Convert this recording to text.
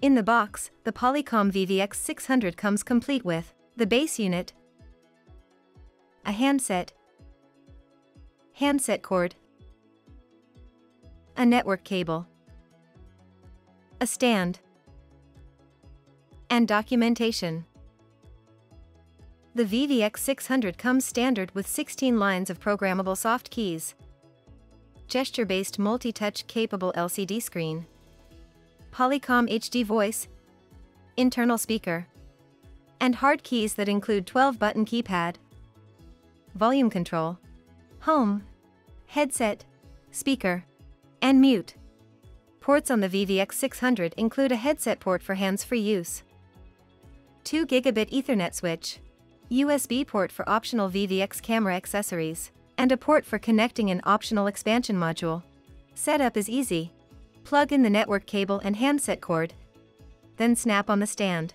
In the box, the Polycom VVX 600 comes complete with the base unit, a handset cord, a network cable, a stand, and documentation. The VVX 600 comes standard with 16 lines of programmable soft keys, gesture-based multi-touch capable LCD screen, Polycom HD voice, internal speaker, and hard keys that include 12-button keypad, volume control, home, headset, speaker, and mute. Ports on the VVX 600 include a headset port for hands-free use, 2 gigabit Ethernet switch, USB port for optional VVX camera accessories, and a port for connecting an optional expansion module. Setup is easy. Plug in the network cable and handset cord, then snap on the stand.